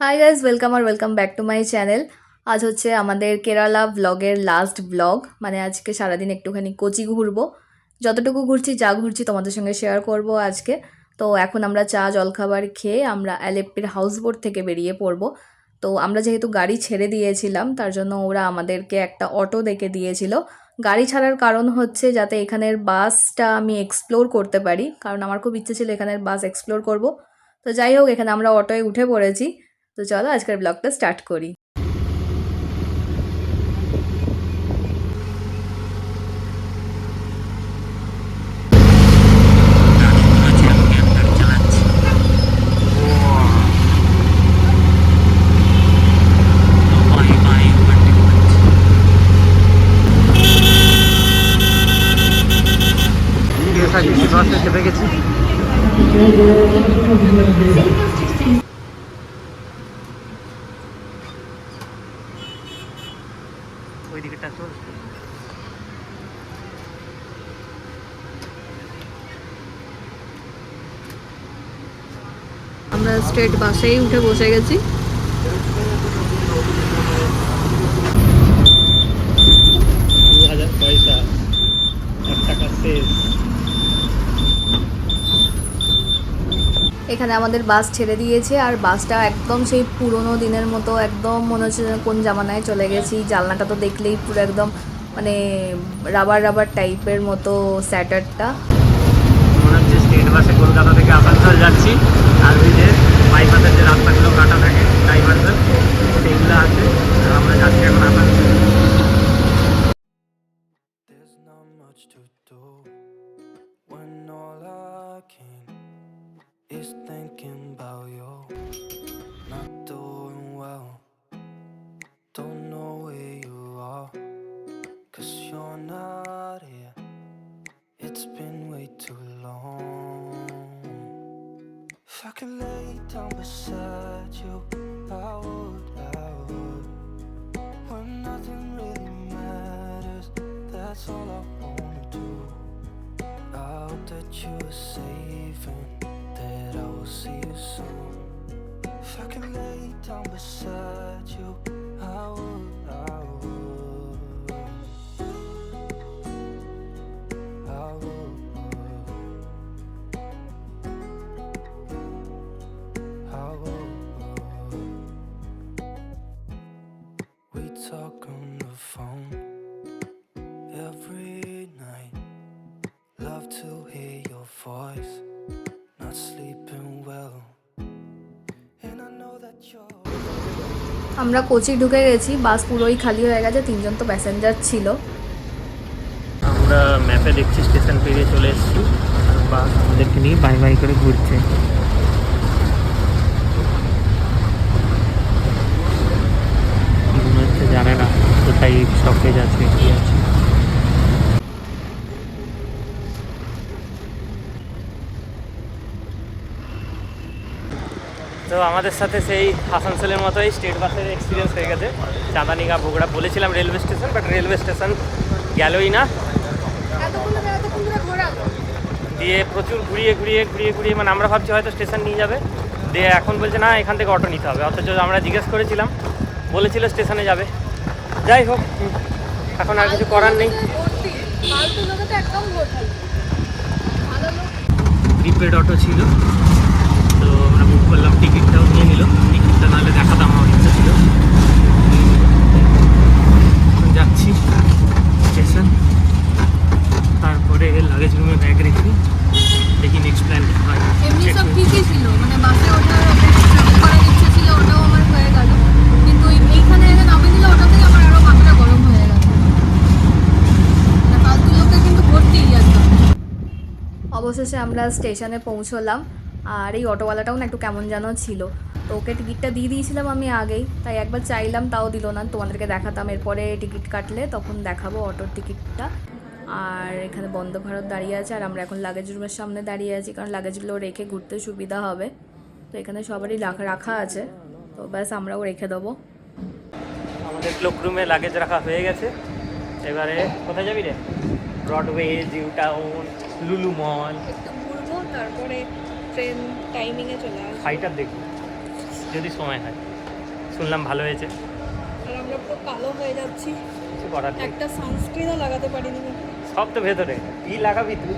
High guys, welcome আর welcome back to my channel. আজ হচ্ছে আমাদের কেরালা ব্লগের লাস্ট ব্লগ। মানে আজকে সারাদিন একটুখানি কোচি ঘুরবো। যতটুকু ঘুরছি, যা ঘুরছি তোমাদের সঙ্গে শেয়ার করব আজকে। তো এখন আমরা চা জলখাবার খেয়ে আমরা অ্যালেপ্পির হাউসবোট থেকে বেরিয়ে পড়বো। তো আমরা যেহেতু গাড়ি ছেড়ে দিয়েছিলাম, তার জন্য ওরা আমাদেরকে একটা অটো ডেকে দিয়েছিল। গাড়ি ছাড়ার কারণ হচ্ছে যাতে এখানের বাসটা আমি এক্সপ্লোর করতে পারি, কারণ আমার খুব ইচ্ছে ছিল এখানের বাস এক্সপ্লোর করব। তো যাই হোক, এখানে আমরা অটোয় উঠে পড়েছি। তো চলো আজকের ব্লগটা স্টার্ট করি। চেপে গেছি। ওই দিকটা চল। আমরা স্ট্রেট বাসেই উঠে বসে গেছি। পয়সা 1 টাকা শেষ। এখানে আমাদের বাস ছেড়ে দিয়েছে, আর বাসটা একদম সেই পুরোনো দিনের মতো, একদম মনে হচ্ছে যেন কোন জামানায় চলে গেছি। জানলাটা তো দেখলেই পুরো একদম মানে রাবার রাবার টাইপের মতো স্যাটারটা। মনে হচ্ছে স্টেট বাসে কলকাতা থেকে আসানসোল যাচ্ছি। আর ওই যে বাইপাসের যে রাস্তাগুলো কাটা থাকে ড্রাইভারদের, সেইগুলো আছে। আর আমরা যাচ্ছি এখন Asansol. There's not much to do when all I can is thinking about you. Not doing well, don't know where you are, 'cause you're not here. It's been way too long. If I could lay down beside you, I would. When nothing really matters, that's all I wanna do. I hope that you are safe and that I will see you soon. If I could lay down beside you, I would. I would. I would. We talk on the phone every night. Love to hear your voice. Not sleeping well, and I know that you're. আমরা কোচি ঢুকে গেছি, বাস পুরোই খালি হয়ে গেছে, 3জন তো passenger ছিল। আমরা ম্যাপে দেখছি স্টেশন পেরিয়ে চলে এসেছি। আর বাস আমাদেরকে নিয়ে বাই বাই করে ঘুরছে। মনে হচ্ছে জানে না কোথায় স্টপেজ আছে, কি আছে। তো আমাদের সাথে সেই আসানসোলের মতোই স্টেট বাসের এক্সপিরিয়েন্স হয়ে গেছে। চাঁদানিগা বগুড়া বলেছিলাম railway station, but railway station গেলই না। দিয়ে প্রচুর ঘুরিয়ে ঘুরিয়ে ঘুরিয়ে ঘুরিয়ে মানে আমরা ভাবছি হয়তো স্টেশন নিয়ে যাবে, দিয়ে এখন বলছে না এখান থেকে অটো নিতে হবে। অথচ আমরা জিজ্ঞেস করেছিলাম, বলেছিল স্টেশনে যাবে। যাই হোক, এখন আর কিছু করার নেই। প্রিপেড অটো ছিল, তো আমরা বুক করলাম, টিকিটটাও নিয়ে নিল। টিকিটটা নাহলে দেখাতাম, আমার ইচ্ছা ছিল। যাচ্ছি স্টেশন, তারপরে লাগেজ রুমে ব্যাগ রেখে দেখি নেক্সট প্ল্যান কি হয়। এমনি সব ঠিকই ছিল, মানে বাসে ওঠার করার ইচ্ছে ছিল, ওটাও আমার হয়ে গেল। কিন্তু এইখানে এসে নামিয়ে দিলে ওটা থেকে আমার আরো মাথাটা গরম হয়ে গেল। ফালতু লোকে কিন্তু ভর্তিই একদম। অবশেষে আমরা স্টেশনে পৌঁছলাম। আর এই অটোওয়ালাটাও না একটু কেমন যেন ছিল। তো ওকে টিকিটটা দিয়ে দিয়েছিলাম আমি আগেই, তাই একবার চাইলাম, তাও দিল না। তোমাদেরকে দেখাতাম, এরপরে টিকিট কাটলে তখন দেখাবো অটোর টিকিটটা। আর এখানে বন্দে ভারত দাঁড়িয়ে আছে, আর আমরা এখন লাগেজ রুমের সামনে দাঁড়িয়ে আছি, কারণ লাগেজগুলো রেখে ঘুরতে সুবিধা হবে। তো এখানে সবারই রাখা আছে, তো ব্যাস আমরাও রেখে দেবো। আমাদের ক্লোক রুমে লাগেজ রাখা হয়ে গেছে। এবারে কোথায় যাবি রে? ব্রডওয়ে, জিউ টাউন, লুলু মল, একটু ঘুরবো, তারপরে ট্রেন টাইমিংয়ে চলে আসবো। ফাইটার দেখবো। যদি সময় হয়। শুনলাম ভালো হয়েছে। আর আমরা পুরো কালো হয়ে যাচ্ছি, কিছু করার নেই, একটা সানস্ক্রিনও লাগাতে পারিনি। সব তো ভেতরে। কি লাগাবি তুই?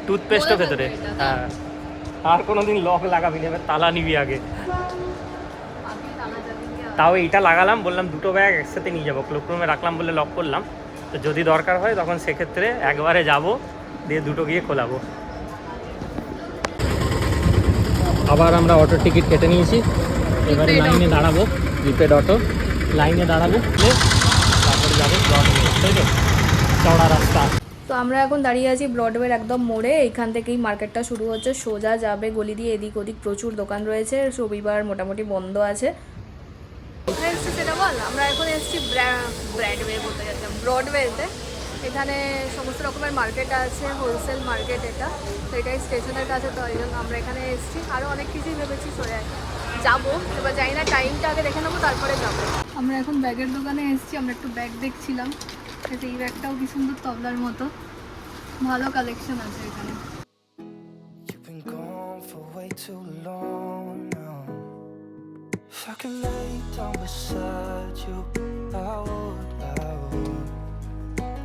টুথপেস্টও ভেতরে। হ্যাঁ, আর কোনোদিন লক লাগাবি না, এবার তালা নিবি আগে। তাও এইটা লাগালাম, বললাম দুটো ব্যাগ একসাথে নিয়ে যাবো, ক্লোকরুমে রাখলাম বলে লক করলাম। তো যদি দরকার হয় তখন সেক্ষেত্রে একবারে যাব, দিয়ে দুটো গিয়ে খোলাবো। আবার আমরা অটোর টিকিট কেটে নিয়েছি, এবারে লাইনে দাঁড়াবো। প্রিপেড অটো, লাইনে দাঁড়াবো, তারপরে যাবো ব্রডওয়ে, তাই তো? চওড়া রাস্তা। তো আমরা এখন দাঁড়িয়ে আছি ব্রডওয়ের একদম মোড়ে। এইখান থেকেই মার্কেটটা শুরু হচ্ছে, সোজা যাবে গলি দিয়ে, এদিক ওদিক প্রচুর দোকান রয়েছে। রবিবার মোটামুটি বন্ধ আছে। এসছি সেটা বল, আমরা এখন এসেছি ব্রডওয়ে বলতে যাচ্ছিলাম, ব্রডওয়েতে। এখানে সমস্ত রকমের মার্কেট আছে, হোলসেল মার্কেট এটা। তো এটাই স্টেশনের কাছে, তো এই জন্য আমরা এখানে এসেছি। আরও অনেক কিছুই ভেবেছি সরে যাবো, এবার জানি না, টাইমটা আগে দেখে নেবো তারপরে যাবো। আমরা এখন ব্যাগের দোকানে এসেছি, আমরা একটু ব্যাগ দেখছিলাম। এই ব্যাগটাও কি সুন্দর, তবলার মতো, ভালো কালেকশন আছে এখানে। You've been gone for way too long now. If I could lay down beside you, I would.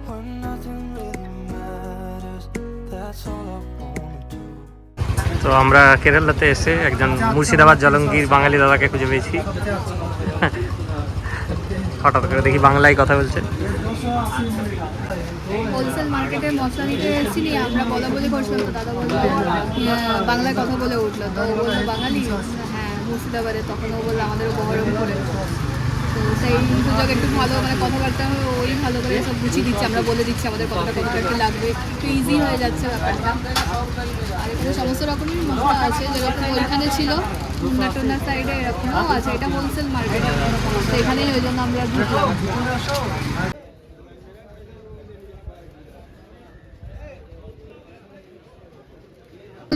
When nothing really matters, that's all I wanna do. তো আমরা কেরালাতে এসে একজন মুর্শিদাবাদ জলঙ্গির বাঙালি দাদাকে খুঁজে পেয়েছি। হঠাৎ করে দেখি বাংলায় কথা বলছে। হোলসেল মার্কেটের মশলা নিতে এসেছিলি, আমরা বলা বলি করছিলাম, তো দাদা বললো বাংলায় কথা বলে উঠলো। তো ও বললো বাঙালি, হ্যাঁ মুর্শিদাবাদে। তখন ও বললো আমাদেরও বহরম করে। তো সেই সুযোগ একটু ভালো মানে কথাবার্তা ওই ভালো করে সব বুঝিয়ে দিচ্ছে, আমরা বলে দিচ্ছি আমাদের কথাটা কতটা একটু লাগবে, একটু ইজি হয়ে যাচ্ছে ব্যাপারটা। আর এখানে সমস্ত রকমের মশলা আছে, যেরকম ওইখানে ছিল টুন্না টুন্নার সাইডে, এরকমও আছে। এটা হোলসেল মার্কেট, তো এখানেই ওই জন্য আমরা ঢুকলাম।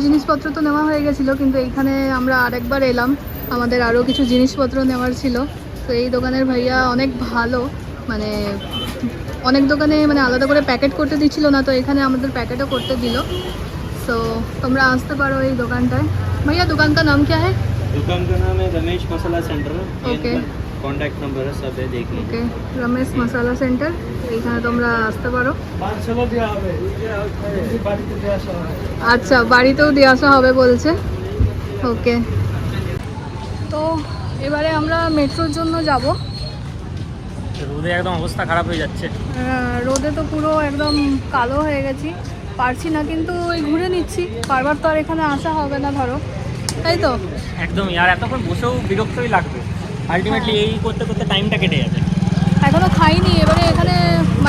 জিনিসপত্র তো নেওয়া হয়ে গেছিলো, কিন্তু এইখানে আমরা আরেকবার এলাম, আমাদের আরও কিছু জিনিসপত্র নেওয়ার ছিল। তো এই দোকানের ভাইয়া অনেক ভালো, মানে অনেক দোকানে মানে আলাদা করে প্যাকেট করতে দিচ্ছিল না, তো এখানে আমাদের প্যাকেটও করতে দিল। সো তোমরা আসতে পারো এই দোকানটায়। भैया दुकान का नाम क्या है? दुकान का नाम है रमेश मसाला सेंटर। ओके, कॉन्टैक्ट नंबर है सब है, देख लीजिए। ওকে, রমেশ মশলা সেন্টার, এইখানে তোমরা আসতে পারো। আচ্ছা, বাড়িতেও দিয়ে আসা হবে বলছে। ওকে, তো এবারে আমরা মেট্রোর জন্য যাব। রোদে একদম অবস্থা খারাপ হয়ে যাচ্ছে। রোদে তো পুরো একদম কালো হয়ে গেছি, পারছি না, কিন্তু ওই ঘুরে নিচ্ছি। বারবার তো আর এখানে আসা হবে না ধরো, তাই তো? একদমই, আর এতক্ষণ বসেও বিরক্তই লাগবে। আলটিমেটলি এই করতে করতে টাইমটা কেটে যাবে। এখনো খাইনি, এবারে এখানে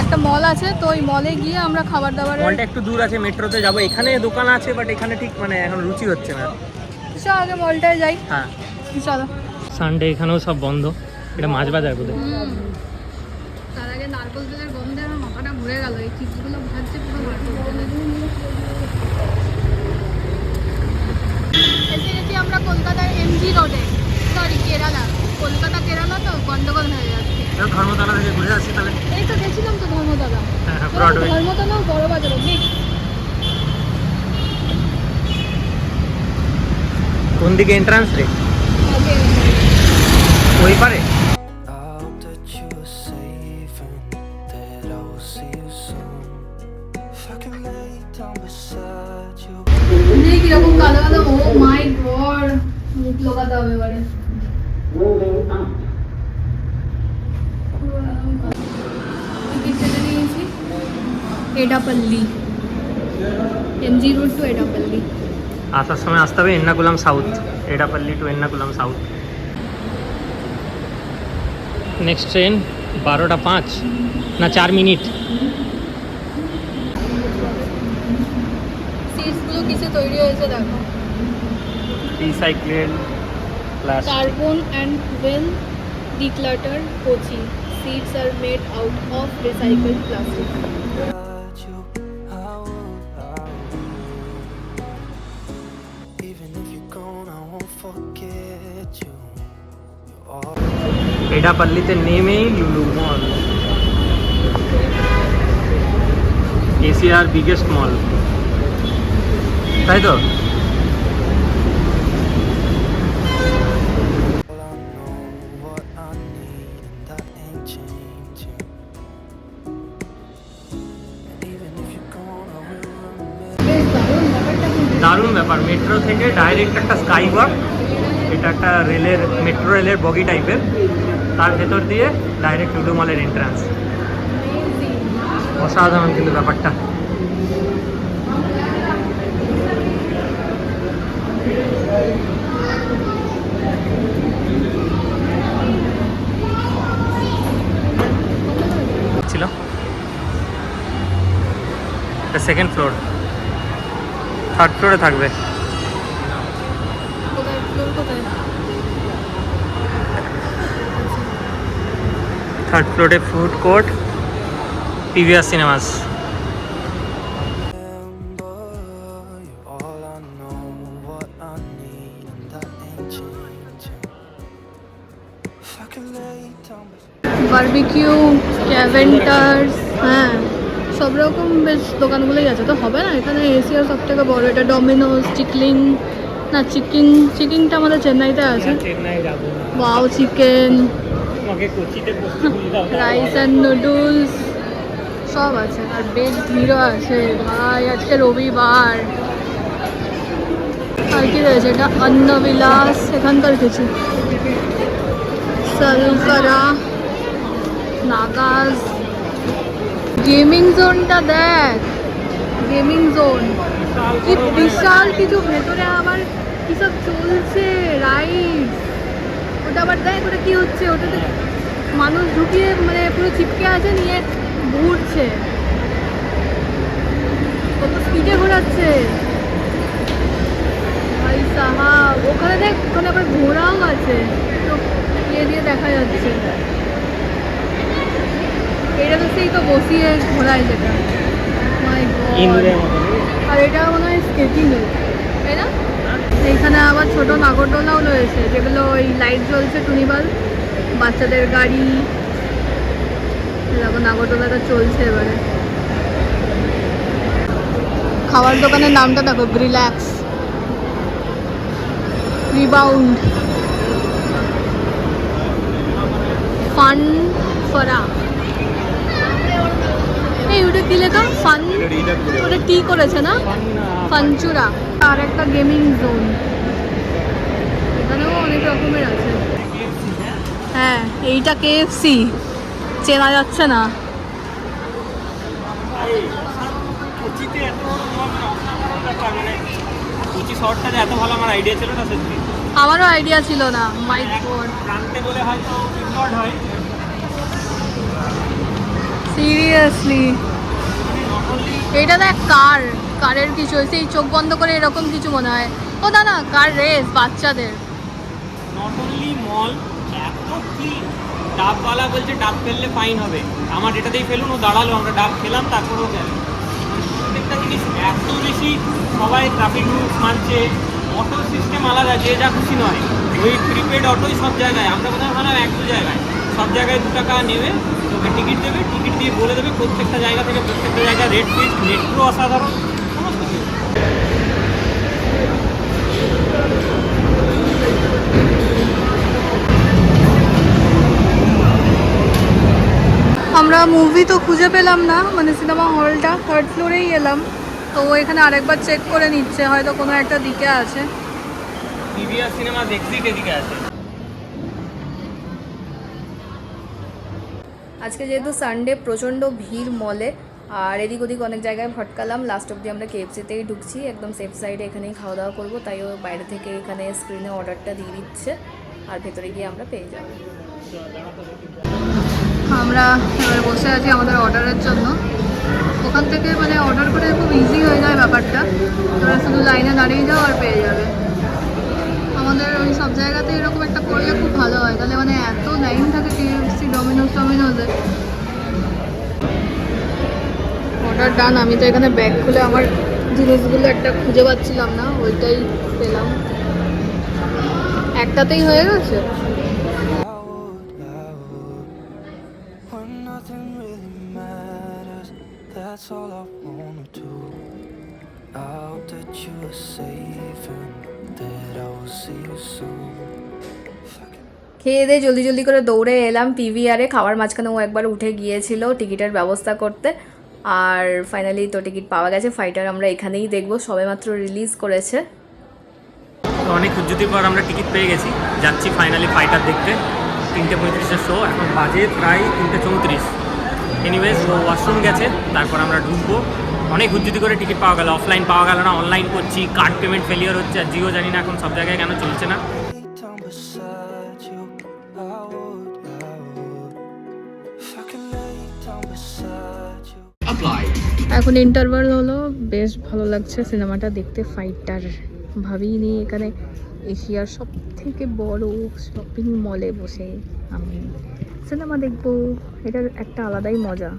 একটা মল আছে, তো ওই মলে গিয়ে আমরা খাবার দাবারের। মলটা একটু দূর আছে, মেট্রোতে যাবো। এখানে দোকান আছে, বাট এখানে ঠিক মানে এখন রুচি হচ্ছে না। চল আগে মলটায় যাই। হ্যাঁ চলো। সানডে এখানেও সব বন্ধ, এটা মাছ বাজার বোধহয়। তার আগে নারকেল তেলের গন্ধে আমার মাথাটা ঘুরে গেল, এই চিপসগুলো ভাজছে পুরো নারকেল তেলে। এসে গেছি আমরা কলকাতার এমজি রোডে, সরি কেরালা, কলকাতা কেরালা তো গন্ডগোল হয়ে যাচ্ছে। ধর্মতলা থেকে ঘুরে আসছি তাহলে। এই তো গেছিলাম তো ধর্মতলা, ব্রডওয়ে। ধর্মতলাও বড় বাজার অব্দি। কোন দিকে এন্ট্রান্স রে? ওই পারে। I hope that you are safe and that I will see you soon. If I can lay down beside you. এই কিরকম কালো কালো, ও মাই গড, মুখ লোকাতে হবে এবারে। টিকিট কেটে নিয়েছি, Edappally, MG road to Edappally. আসার সময় আসতে হবে Ernakulam south, Edappally to Ernakulam south. Next train 12টা 5 না 4 মিনিট। সিটসগুলো কিসে তৈরি হয়েছে দেখো, recycled plus carbon and we'll declutter Kochi. Seats are made out of recycled plastic. Beside you, I would. Even if you're gone, I won't forget you. You're all এডাপল্লিতে নেমেই লুলু মল, এশিয়ার বিগেস্ট মল, তাই তো? ব্যাপার, মেট্রো থেকে ডাইরেক্ট একটা স্কাই ওয়াক, এটা একটা রেলের মেট্রো রেলের বগি টাইপের, তার ভেতর দিয়ে ডাইরেক্ট লুডো মলের এন্ট্রান্স। অসাধারণ কিন্তু ব্যাপারটা। ছিল সেকেন্ড ফ্লোর, থার্ড ফ্লোরে থাকবে। থার্ড ফ্লোরে food court, PVR cinemas. Remember, you're all I know, what I need, and that ain't changing. If I could lay down barbecue, Keventers, হ্যাঁ সব রকম বেশ দোকানগুলোই আছে। তো হবে না, এখানে এশিয়ার সব থেকে বড় এটা ডমিনোস। চিকলিং না চিকিংটা আমাদের চেন্নাইতে আছে। চেন্নাই যাবো না, ওয়াও চিকেন, তোমাকে কোচিতে বসতে দাও। রাইস অ্যান্ড নুডলস সব আছে, আর বেশ ভিড়ও আছে ভাই, আজকে রবিবার। আর কি রয়েছে, এটা অন্নবিলাস, এখানকার কিছু সালফারা, নাগাজ। গেমিং জোনটা দেখ, গেমিং জোন কি বিশাল কিছু, ভেতরে আবার কি সব চলছে রাইড। ওটা আবার দেখ ওটা কি হচ্ছে, ওটাতে মানুষ ঢুকিয়ে মানে পুরো চিপকে আছে, নিয়ে ঘুরছে, কত স্পিডে ঘোরাচ্ছে ভাই সাহাব। ওখানে দেখ, ওখানে আবার ঘোড়াও আছে, তো ইয়ে দিয়ে দেখা যাচ্ছে। এটা তো সেই তো বসিয়ে ঘোরায় যেটা, মাই গড। আর এটা মনে হয় স্কেটিং এর, তাই না? এইখানে আবার ছোট নাগরদোলাও রয়েছে, যেগুলো ওই লাইট জ্বলছে, টুনিবাল, বাচ্চাদের গাড়ি। দেখো নাগরদোলাটা চলছে এবারে। খাবার দোকানের নামটা দেখো, রিল্যাক্স, রিবাউন্ড, ফান ফরা। এই ওটা কি লেখা, ফান, ওটা টি করেছে না, ফানচুরা। আর একটা গেমিং জোন, এখানেও অনেক রকমের আছে। হ্যাঁ এইটা কেএফসি, চেনা যাচ্ছে না। কোচিতে এত বড় মল, অসাধারণ ব্যাপার। মানে কোচি শহরটা যে এত ভালো আমার আইডিয়া ছিল না সত্যি। আমারও আইডিয়া ছিল না, মাই গড। প্রান্তে বলে হয়তো ইগনোর্ড হয়। সিরিয়াসলি এইটা দেখ, কারের কিছু, সেই চোখ বন্ধ করে এরকম কিছু মনে হয়। ও না কার রেস বাচ্চাদের। নট অনলি মল, এত কি ডাবওয়ালা বলছে ডাব ফেললে ফাইন হবে। আমার এটাতেই ফেলুন, ও দাঁড়ালো, আমরা ডাব খেলাম, তারপরেও গেল। প্রত্যেকটা জিনিস এত বেশি, সবাই ট্রাফিক রুলস মানছে, অটো সিস্টেম আলাদা, যে যা খুশি নয়। ওই প্রিপেড অটোই সব জায়গায়, আমরা কোথাও ভাবলাম এক দু জায়গায়, সব জায়গায় 2 টাকা নেবে, তোকে টিকিট দেবে, টিকিট দিয়ে বলে দেবে প্রত্যেকটা জায়গা থেকে প্রত্যেকটা জায়গায় রেট ফিক্স। মেট্রো অসাধারণ, সমস্ত কিছু। আমরা মুভি তো খুঁজে পেলাম না, মানে সিনেমা হলটা থার্ড ফ্লোরেই এলাম, তো ও এখানে আরেকবার চেক করে নিচ্ছে, হয়তো কোনো একটা দিকে আছে। পিভিআর সিনেমা এক্সিট এদিকে আছে। আজকে যেহেতু সানডে, প্রচণ্ড ভিড় মলে, আর এদিক ওদিক অনেক জায়গায় ভটকালাম। লাস্ট অবধি আমরা কেএফসিতেই ঢুকছি, একদম সেফ সাইডে, এখানেই খাওয়া দাওয়া করবো। তাই ও বাইরে থেকে এখানে স্ক্রিনে অর্ডারটা দিয়ে দিচ্ছে, আর ভেতরে গিয়ে আমরা পেয়ে যাব। আমরা এবার বসে আছি আমাদের অর্ডারের জন্য। ওখান থেকে মানে অর্ডার করে খুব ইজি হয়ে যায় ব্যাপারটা, তোরা শুধু লাইনে দাঁড়িয়ে যাও আর পেয়ে যাবে। আমাদের ওই সব জায়গাতে এরকম একটা করলে খুব ভালো হয়, তাহলে মানে এত লাইন থাকে কেএফসি, ডমিনোজে। অর্ডার ডান। আমি তো এখানে ব্যাগ খুলে আমার জিনিসগুলো একটা খুঁজে পাচ্ছিলাম না, ওইটাই পেলাম, একটাতেই হয়ে গেছে। I would, when nothing really matters. That's all I wanna do. I hope that you are safe and that I will see you soon. খেয়ে দিয়ে জলদি করে দৌড়ে এলাম পিভিআরে। খাওয়ার মাঝখানে ও একবার উঠে গিয়েছিল টিকিটের ব্যবস্থা করতে, আর ফাইনালি তো টিকিট পাওয়া গেছে। ফাইটার আমরা এখানেই দেখবো, সবেমাত্র রিলিজ করেছে। তো অনেক হুজ্জুতির পর আমরা টিকিট পেয়ে গেছি, যাচ্ছি ফাইনালি ফাইটার দেখতে। 3:35 শো, এখন বাজে প্রায় 3:34। এনিওয়েজ ও ওয়াশরুম গেছে, তারপর আমরা ঢুকবো। অনেক হুজ্জুতি করে টিকিট পাওয়া গেল, অফলাইন পাওয়া গেল না, অনলাইন করছি, কার্ড পেমেন্ট ফেলিয়ার হচ্ছে, আর জিও জানি না এখন সব জায়গায় কেন চলছে না। down beside you, I would. If I could lay down beside you. এখন ইন্টারভাল হলো, বেশ ভালো লাগছে সিনেমাটা দেখতে। ফাইটার ভাবিনি এখানে এশিয়ার সব থেকে বড় শপিং মলে বসে আমি সিনেমা দেখবো, এটার একটা আলাদাই মজা।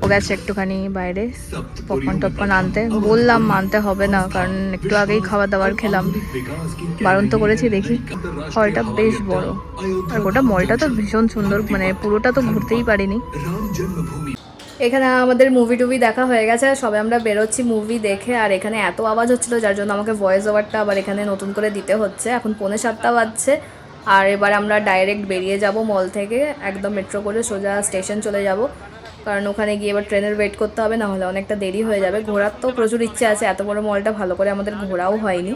ও গেছে একটুখানি বাইরে পপকর্ন টপকর্ন আনতে, বললাম মানতে হবে না কারণ একটু আগেই খাবার দাবার খেলাম, বারণ তো করেছি। দেখি হলটা বেশ বড়, আর গোটা মলটা তো ভীষণ সুন্দর, মানে পুরোটা তো ঘুরতেই পারিনি। এখানে আমাদের মুভি টুভি দেখা হয়ে গেছে, সবে আমরা বেরোচ্ছি মুভি দেখে। আর এখানে এত আওয়াজ হচ্ছিলো যার জন্য আমাকে ভয়েস ওভারটা আবার এখানে নতুন করে দিতে হচ্ছে। এখন 6:45 বাজছে, আর এবার আমরা ডাইরেক্ট বেরিয়ে যাব মল থেকে, একদম মেট্রো করে সোজা স্টেশন চলে যাব, কারণ ওখানে গিয়ে এবার ট্রেনের ওয়েট করতে হবে, না হলে অনেকটা দেরি হয়ে যাবে। ঘোরার তো প্রচুর ইচ্ছে আছে, এত বড় মলটা ভালো করে আমাদের ঘোরাও হয়নি।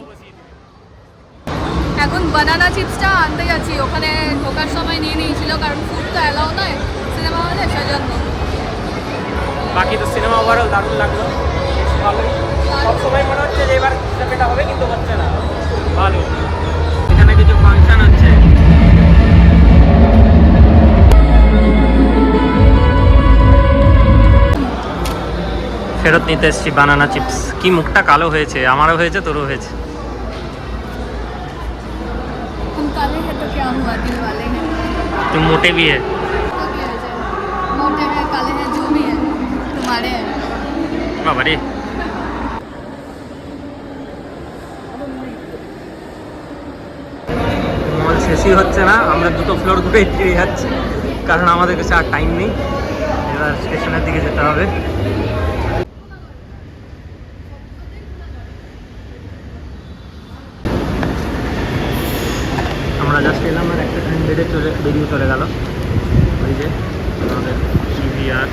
এখন বানানা চিপসটা আনতে যাচ্ছি, ওখানে ঢোকার সময় নিয়ে নিয়েছিল কারণ ফুড তো অ্যালাউ নয় সিনেমা হলে, সেজন্য। বাকি তো সিনেমা ওভারঅল দারুণ লাগলো, বেশ ভালোই। সবসময় মনে হচ্ছে যে এবার এটা হবে, কিন্তু হচ্ছে না। ভালো, এখানে কিছু ফাংশন হচ্ছে। ফেরত নিতে এসেছি বানানা চিপস। কি মুখটা কালো হয়েছে, আমারও হয়েছে, তোরও হয়েছে। काले हैं तो क्या हुआ, दिल वाले हैं তুই মোটে भी है, तो क्या है, मोटे हैं काले हैं जो भी है तुम्हारे हैं। বাবা রে। মল শেষই হচ্ছে না, আমরা দুটো ফ্লোর ঘুরে ফিরে যাচ্ছি কারণ আমাদের কাছে আর টাইম নেই, এবার স্টেশনের দিকে যেতে হবে। আমরা জাস্ট এলাম আর একটা ট্রেন বেরিয়ে চলে গেল, ওই যে আমাদের PVR।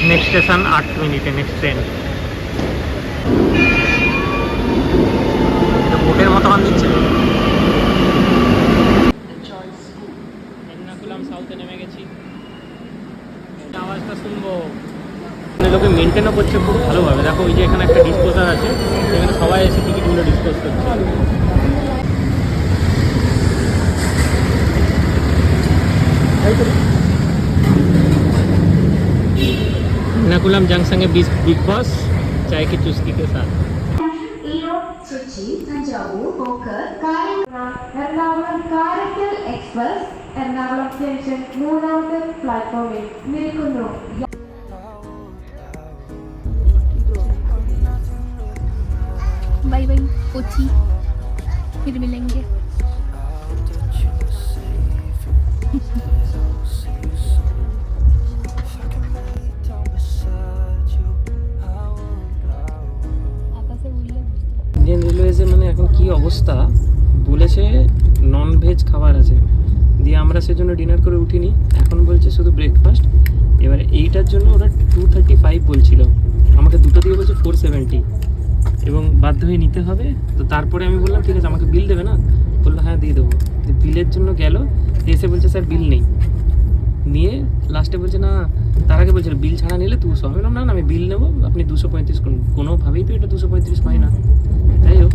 নেক্সট স্টেশন 8 মিনিটে, নেক্সট ট্রেন। এটা বোটের মতো মান দিচ্ছে। এর্নাকুলাম সাউথে নেমে গেছি, আওয়াজটা শুনবো। লোকে মেনটেনও করছে খুব ভালোভাবে। দেখো ওই যে এখানে একটা ডিসপোজার আছে, এখানে সবাই এসে টিকিটগুলো ডিসপোজ করছে। एर्नाकुलम जंक्शन के बिग बॉस चाय की चुस्की के साथ। എറണാകുളം കാരക്കൽ എക്സ്പ്രസ് എറണാകുളം ജംഗ്ഷൻ 3ാമത്തെ പ്ലാറ്റ്ഫോമിൽ നിൽക്കുന്നു. बाय बाय कोची, फिर मिलेंगे। ইন্ডিয়ান রেলওয়েজে মানে এখন কি অবস্থা, বলেছে নন ভেজ খাবার আছে, দিয়ে আমরা সেজন্য ডিনার করে উঠিনি, এখন বলছে শুধু ব্রেকফাস্ট। এবার এইটার জন্য ওরা 235 বলছিল, আমাকে দুটো দিয়ে বলছে 470, এবং বাধ্য হয়ে নিতে হবে। তো তারপরে আমি বললাম ঠিক আছে আমাকে বিল দেবে না, বললো হ্যাঁ দিয়ে দেবো। বিলের জন্য গেল, এসে বলছে স্যার বিল নেই, নিয়ে লাস্টে বলছে না, তার আগে বলছিল বিল ছাড়া নিলে 200। আমি বললাম না না আমি বিল নেবো, আপনি 235 করুন। কোনোভাবেই তো এটা 235 হয় না। যাই হোক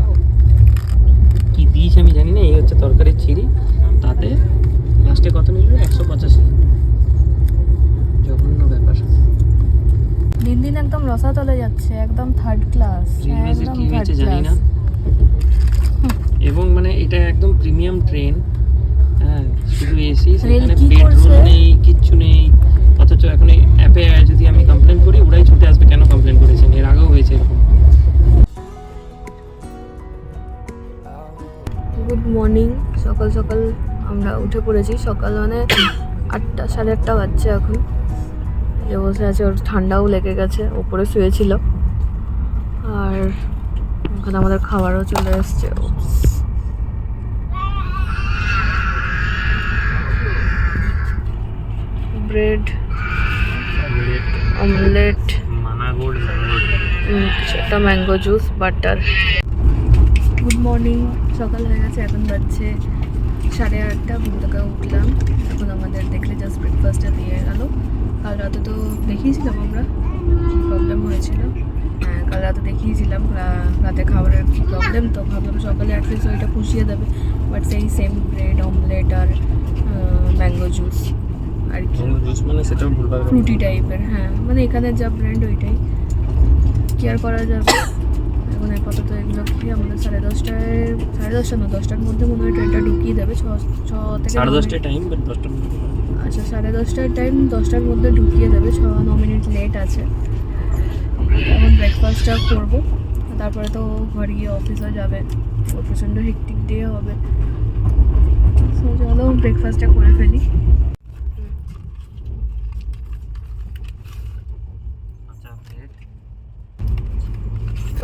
কী দিয়েছে আমি জানি না, এই হচ্ছে তরকারির ছিঁড়ি, তাতে লাস্টে কত নিল 185। জঘন্য ব্যাপার। দিন দিন একদম রসাতলে যাচ্ছে, একদম থার্ড ক্লাস, রেলওয়েজের কী হয়েছে জানি না। এবং মানে এটা একদম প্রিমিয়াম ট্রেন, হ্যাঁ শুধু এসি, সেখানে বেডরুম নেই, কিচ্ছু নেই। অথচ এখন এই অ্যাপে যদি আমি কমপ্লেন করি ওরাই ছুটে আসবে, কেন কমপ্লেন করেছেন, এর আগেও হয়েছে এরকম। গুড মর্নিং, সকাল সকাল আমরা উঠে পড়েছি। সকাল মানে 8টা, 8:30 বাজছে এখন। যে বসে আছে ওর ঠান্ডাও লেগে গেছে, ওপরে শুয়েছিল। আর ওখানে আমাদের খাবারও চলে এসছে। ব্রেড, অমলেট, মানাগোড়, একটা ম্যাঙ্গো জুস, বাটার। মর্নিং, সকাল হয়ে গেছে, এখন বাজছে 8:30। ঘুম থেকে উঠলাম, এখন আমাদের দেখলে জাস্ট ব্রেকফাস্টটা দিয়ে গেল। কাল রাতে তো দেখিয়েছিলাম আমরা কী প্রবলেম হয়েছিল। হ্যাঁ, কাল রাতে দেখিয়েছিলাম রাতে খাবারের কী প্রবলেম, তো ভাবলাম সকালে অ্যাটলিস্ট ওইটা পুষিয়ে দেবে। বাট সেই সেম ব্রেড অমলেট আর ম্যাঙ্গো জুস আর কি, জুস মানে সেটাও ভুলভাল ফ্রুটি টাইপের। হ্যাঁ, মানে এখানে যা ব্র্যান্ড ওইটাই, কি আর করা যাবে। এখন আপাতত এগুলো খেয়ে আমাদের 10:30 না 10টার মধ্যে মনে হয় ট্রেনটা ঢুকিয়ে দেবে। 6 থেকে 10:30 টাইম, বাট 10টার মধ্যে। আচ্ছা, 10:30টার টাইম, 10টার মধ্যে ঢুকিয়ে দেবে। 9 মিনিট লেট আছে। এখন ব্রেকফাস্টটা করবো, তারপরে তো ঘর গিয়ে অফিসও যাবে, ওর প্রচণ্ড হেক্টিক ডে হবে। সো চলো ব্রেকফাস্টটা করে ফেলি।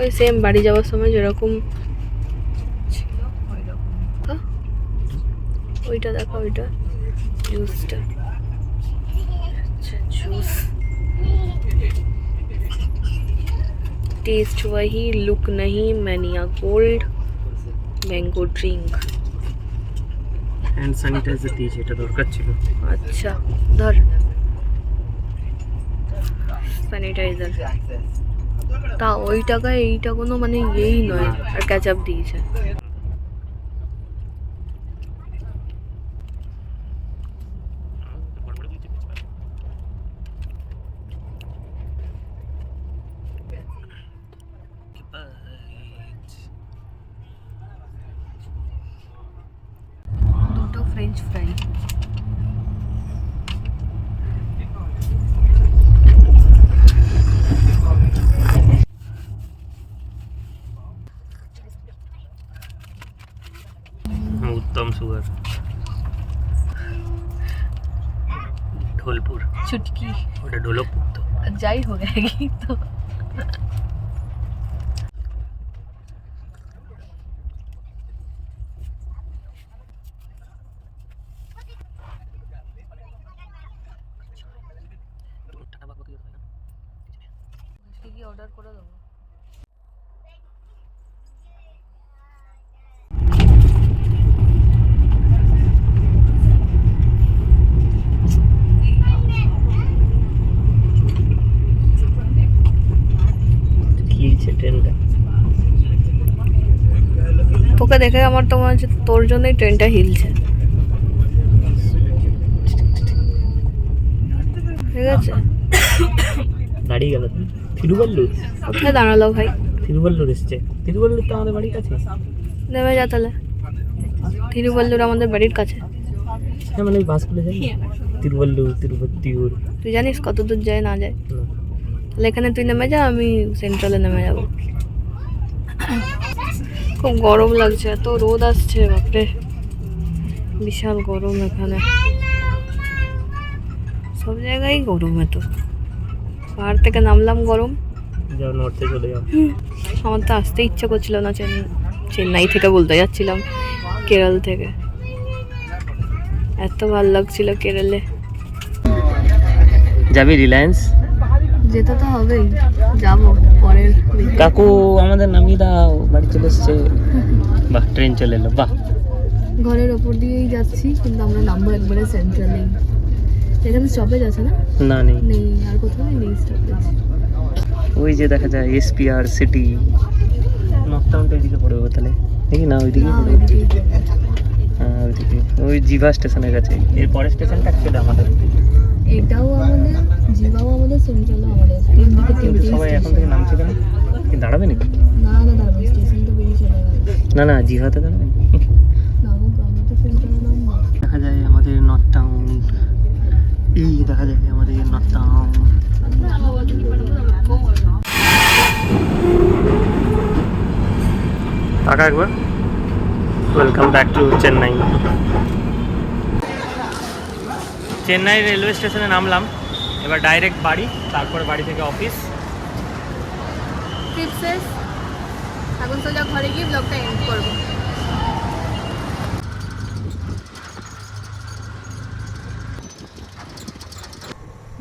ওই সেম বাড়ি যাওয়ার সময় যেরকম ছিল ওই রকম। ওইটা দেখো, ওইটা জুসটা। अच्छा जूस, टेस्ट वही, लुक नहीं। Mania gold mango drink. Hand sanitiser দিয়েছে, এটা দরকার ছিল। अच्छा धर স্যানিটাইজার। তা ওই টাকায় এইটা কোনো মানে ইয়েই নয়। আর ক্যাচআপ দিয়েছে। দুটো ফ্রেঞ্চ ফ্রাই। উত্তম সুগার, ঢোলপুর। চুটকি ওটা ঢোলকপুর তো। যাই হোক একই তো। কি অর্ডার করে দেবো? ট্রেনটা তোকে দেখে আমার তো মনে হচ্ছে তোর জন্যই ট্রেনটা হিলছে। ঠিক আছে, দাঁড়িয়ে গেল। তিরুবল্লুর কোথায় দাঁড়ালো ভাই? তিরুবল্লুর এসছে। তিরুবল্লুর তো আমাদের বাড়ির কাছে। নেমে যা তাহলে। তিরুবল্লুর আমাদের বাড়ির কাছে। হ্যাঁ, মানে বাসগুলো যাই তিরুবল্লুর, তিরুপত্তিউর। তুই জানিস কত দূর যায় না যায়? তাহলে এখানে তুই নেমে যা, আমি সেন্ট্রালে নেমে যাব। খুব গরম লাগছে, এত রোদ আসছে, বাপরে বিশাল গরম এখানে। সব জায়গায় গরম, এত পাহাড় থেকে নামলাম গরম। যাও নর্থে চলে যাও। আমার তো আসতে ইচ্ছা করছিল না। চেন্নাই থেকে বলতে যাচ্ছিলাম, কেরল থেকে। এত ভালো লাগছিল কেরলে। যাবি রিলায়েন্স? যেতে তো হবেই, যাবো পরের weekend। কাকু আমাদের নামিয়ে দাও, বাড়ি চলে এসছে। বাহ, ট্রেন চলে এলো। বাহ, ঘরের ওপর দিয়েই যাচ্ছি, কিন্তু আমরা নামবো একবারে সেন্ট্রালেই। এখানে স্টপেজ আছে না? না নেই। নেই, আর কোথাও নেই স্টপেজ। ওই যে দেখা যায় এসপিআর সিটি। নকটাউনটা ওইদিকে পড়বে তাহলে, দেখি না ওইদিকে না, পড়বে। ওইদিকেই যাবো। হ্যাঁ, ওইদিকে ওই জিভা স্টেশনের কাছে। এর পরের স্টেশনটা অ্যাকচুয়ালি আমাদের। এটাও আমাদের, জিভাও আমাদের, সেন্ট্রালও আমাদের। তিনদিকে তিনটে সবাই এখন থেকে নামছে কেন? কি দাঁড়াবে নাকি? না না, দাঁড়াবো, স্টেশন তো বেরিয়ে চলে গেল। না না, জিভাতে দাঁড়াবে। নামবো, আমরা তো সেন্ট্রালে নামবো। দেখা যায় আমাদের নর্থ টাউন। এই দেখা যায় আমাদের নর্থ টাউন। টাকা একবার। Welcome back two Chennai. Chennai railway স্টেশনে নামলাম, এবার ডাইরেক্ট বাড়ি, তারপর বাড়ি থেকে অফিস। ট্রিপ শেষ, এখন সোজা ঘরে গিয়ে ব্লগটা এন্ড করবো।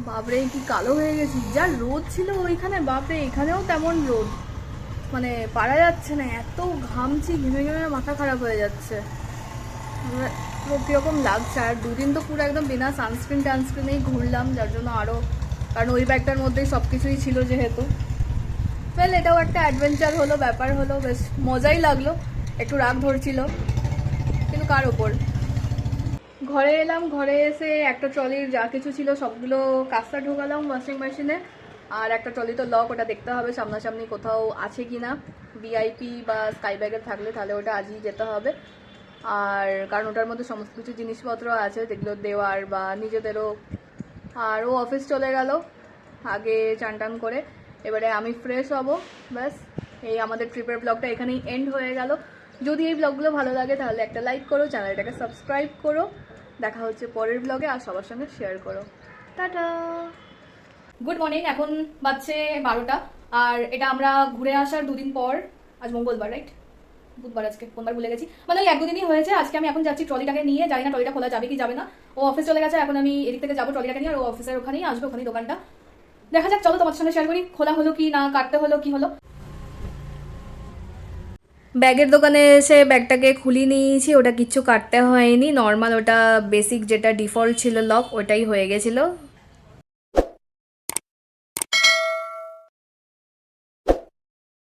বাপরে কি কালো হয়ে গেছি, যা রোদ ছিল ওইখানে, বাপরে এখানেও তেমন রোদ। মানে পারা যাচ্ছে না, এত ঘামছি, ঘেমে ঘেমে মাথা খারাপ হয়ে যাচ্ছে, পুরো কীরকম লাগছে। আর দুদিন তো পুরো একদম বিনা টানস্ক্রিনেই ঘুরলাম, যার জন্য আরও, কারণ ওই ব্যাগটার মধ্যেই সব কিছুই ছিল যেহেতু। ওয়েল, এটাও একটা অ্যাডভেঞ্চার হলো, ব্যাপার হলো, বেশ মজাই লাগলো। একটু রাগ ধরছিল, কিন্তু কার ওপর। ঘরে এলাম, ঘরে এসে একটা ট্রলির যা কিছু ছিল সবগুলো কাঁচটা ঢোকালাম ওয়াশিং মেশিনে। আর একটা ট্রলি তো লক, ওটা দেখতে হবে সামনাসামনি কোথাও আছে কি না, ভিআইপি বা স্কাই ব্যাগে থাকলে তাহলে ওটা আজই যেতে হবে। আর কারণ ওটার মধ্যে সমস্ত কিছু জিনিসপত্র আছে যেগুলো দেওয়ার বা নিজেদেরও। আর ও অফিস চলে গেল আগে চান টান করে, এবারে আমি ফ্রেশ হব। ব্যাস, এই আমাদের ট্রিপের ব্লগটা এখানেই এন্ড হয়ে গেল। যদি এই ব্লগগুলো ভালো লাগে তাহলে একটা লাইক করো, চ্যানেলটাকে সাবস্ক্রাইব করো। দেখা হচ্ছে পরের ব্লগে, আর সবার সঙ্গে শেয়ার করো। Tata, good morning. এখন বাজছে 12টা, আর এটা আমরা ঘুরে আসার দুদিন পর। আজ মঙ্গলবার, রাইট? বুধবার আজকে, কোনবার ভুলে গেছি। মানে ওই 1-2 দিনই হয়েছে। আজকে আমি এখন যাচ্ছি ট্রলিটাকে নিয়ে, জানি না ট্রলিটা খোলা যাবে কি যাবে না। ও অফিস চলে গেছে, এখন আমি এদিক থেকে যাবো ট্রলিটাকে নিয়ে, আর ও অফিসের ওখানেই আসবে, ওখানেই দোকানটা। দেখা যাক, চলো তোমার সঙ্গে শেয়ার করি খোলা হলো কি না, কাটতে হলো কি হলো। ব্যাগের দোকানে এসে ব্যাগটাকে খুলে নিয়েছি, ওটা কিচ্ছু কাটতে হয়নি, নর্মাল ওটা বেসিক যেটা ডিফল্ট ছিল লক ওটাই হয়ে গেছিলো।